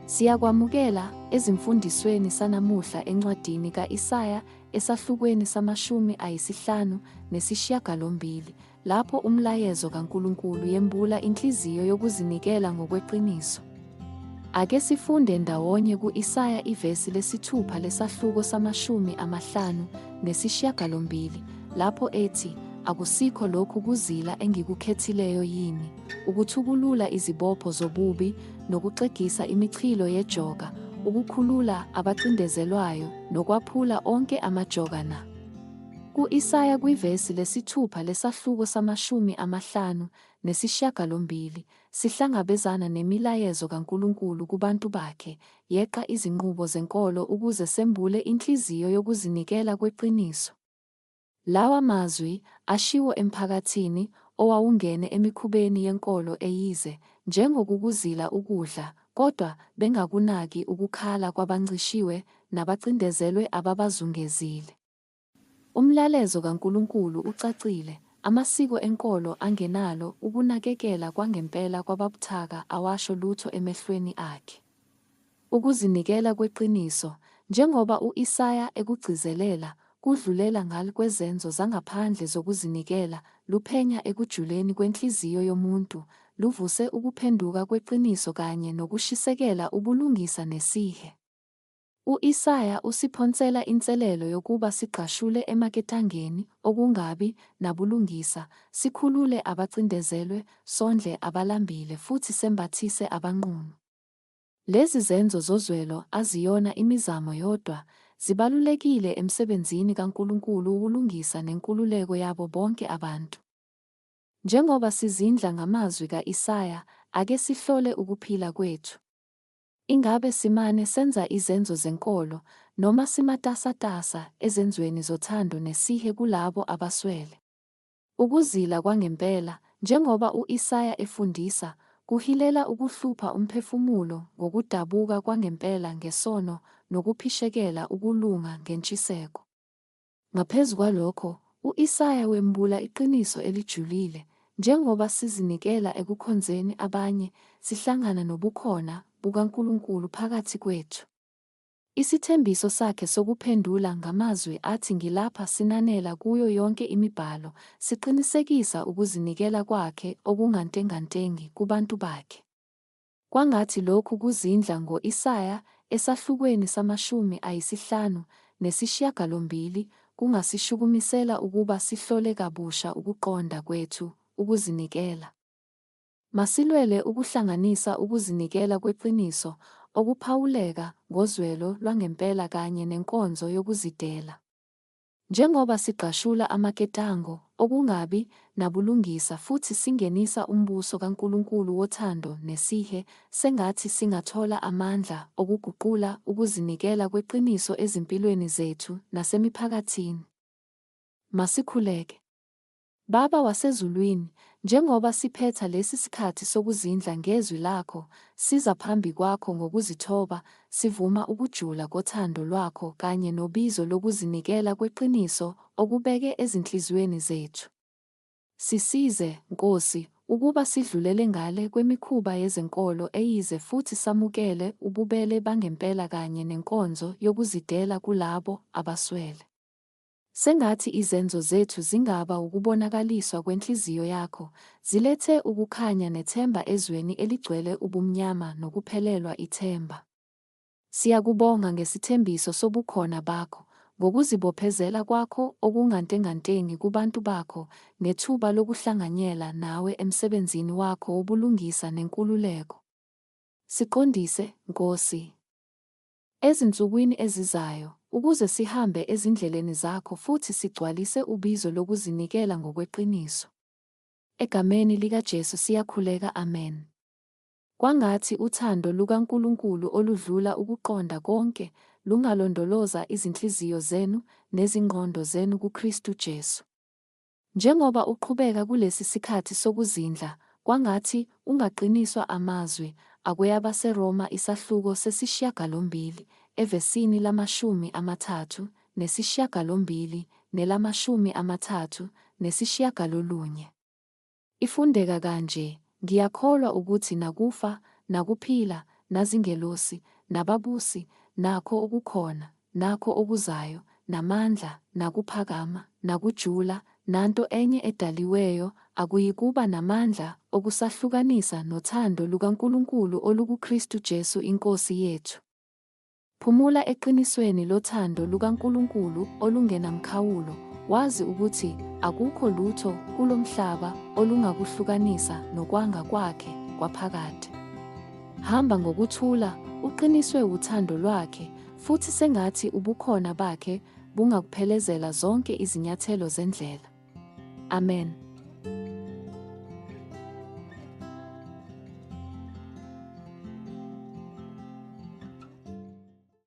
Siyakwamukela ezimfundisweni sanamuhla encwadini ka-Isaya esahlukweni sama-58, lapho umlayezo kaNkulunkulu yembula inhliziyo yokuzinikela ngokweqiniso. Ake sifunde ndawonye ku-Isaya ivesi lesithupha lesahluko sama-58, lapho ethi, "Akusikho lokhu kuzila engikukhethileyo yini, ukuthukulula izibopho zobubi, nokuxegisa imichilo yejoka, ukukhulula abacindezelwayo, nokwaphula onke amajoka na?" Ku-Isaya kwivesi lesithupha lesahluko sama-58, sihlangabezana nemilayezo kaNkulunkulu kubantu bakhe, yeqa izinqubo zenkolo ukuze sembule inhliziyo yokuzinikela kweqiniso. Lawa mazwi ashiwo emphakathini owawungene emikhubeni yenkolo eyize, njengokukuzila ukudla, kodwa bengakunaki ukukhala kwabancishiwe nabacindezelwe ababazungezile. Umlalezo kaNkulunkulu ucacile, amasiko enkolo angenalo ukunakekela kwangempela kwababuthaka awasho lutho emehlweni akhe. Ukuzinikela kweqiniso, njengoba u-Isaya ekugcizelela, kudlulela ngale kwezenzo zangaphandle zokuzinikela, luphenya ekujuleni kwenhliziyo yomuntu, luvuse ukuphenduka kweqiniso kanye nokushisekela ubulungisa nesihe. U-Isaya usiphonsela inselelo yokuba sigqashule emaketangeni, okungabi, nabulungisa, sikhulule abacindezelwe, sondle abalambile futhi sembathise abanqunu. Lezi zenzo zozwelo aziyona imizamo yodwa, zibalulekile emsebenzini kaNkulunkulu ukulungisa nenkululeko yabo bonke abantu. Njengoba sizindla ngamazwi ka-Isaya, ake sihlole ukuphila kwethu. Ingabe simane senza izenzo zenkolo, noma simatasatasa ezenzweni zothando nesihe kulabo abaswele? Ukuzila kwangempela, njengoba u-Isaya efundisa, kuhilela ukuhlupha umphefumulo ngokudabuka kwangempela ngesono nokuphishekela ukulunga ngentshiseko. Ngaphezu kwalokho, u-Isaya wembula iqiniso elijulile, njengoba sizinikela ekukhonzeni abanye, sihlangana nobukhona bukaNkulunkulu phakathi kwethu. Isithembiso sakhe sokuphendula ngamazwi athi ngilapha sinanela kuyo yonke imibhalo, siqinisekisa ukuzinikela kwakhe okungantengantengi kubantu bakhe. Kwangathi lokhu kuzindla ngo-Isaya esahlukweni sama-58 kungasishukumisela ukuba sihlole kabusha ukuqonda kwethu, ukuzinikela. Masilwele ukuhlanganisa ukuzinikela kweqiniso, okuphawuleka ngozwelo lwangempela kanye nenkonzo yokuzidela. Njengoba sigqashula amaketango, okungabi, nabulungisa futhi singenisa umbuso kaNkulunkulu wothando nesihe, sengathi singathola amandla okuguqula ukuzinikela kweqiniso ezimpilweni zethu nasemiphakathini. Masikhuleke. Baba wasezulwini, njengoba siphetha lesi sikhathi sokuzindla ngezwi lakho, siza phambi kwakho ngokuzithoba, sivuma ukujula kothando lwakho kanye nobizo lokuzinikela kweqiniso okubeke ezinhliziyweni zethu. Sisize, Nkosi, ukuba sidlulele ngale kwemikhuba yezenkolo eyize futhi samukele ububele bangempela kanye nenkonzo yokuzidela kulabo abaswele. Sengathi izenzo zethu zingaba ukubonakaliswa kwenhliziyo yakho, zilethe ukukhanya nethemba ezweni eligcwele ubumnyama nokuphelelwa ithemba. Siyakubonga ngesithembiso sobukhona bakho, ngokuzibophezela kwakho okungantengantengi kubantu bakho, nethuba lokuhlanganyela nawe emsebenzini wakho wobulungisa nenkululeko. Siqondise, Nkosi, ezinsukwini ezizayo, ukuze sihambe ezindleleni zakho futhi sigcwalise ubizo lokuzinikela ngokweqiniso. Egameni likaJesu siyakhuleka, amen. Kwangathi uthando lukaNkulunkulu oludlula ukuqonda konke, lungalondoloza izinhliziyo zenu nezingqondo zenu kuKristu Jesu. Njengoba uqhubeka kulesi sikhathi sokuzindla, kwangathi ungaqiniswa amazwi akweyabaseRoma isahluko sesi-8, evesini lamashumi-38 nelama-39. Ifundeka kanje, ngiyakholwa ukuthi nakufa, nakuphila, nazingelosi, nababusi, nakho okukhona, nakho okuzayo, namandla, nakuphakama, nakujula, nanto enye edaliweyo akuyikuba namandla okusahlukanisa nothando lukaNkulunkulu olukuKristu Jesu iNkosi yethu. Phumula eqinisweni lothando lukaNkulunkulu olungenamkhawulo, wazi ukuthi akukho lutho kulomhlaba olungakuhlukanisa nokwanga kwakhe kwaphakade. Hamba ngokuthula, uqiniswe uthando lwakhe, futhi sengathi ubukhona bakhe bungakuphelezela zonke izinyathelo zendlela. Amen.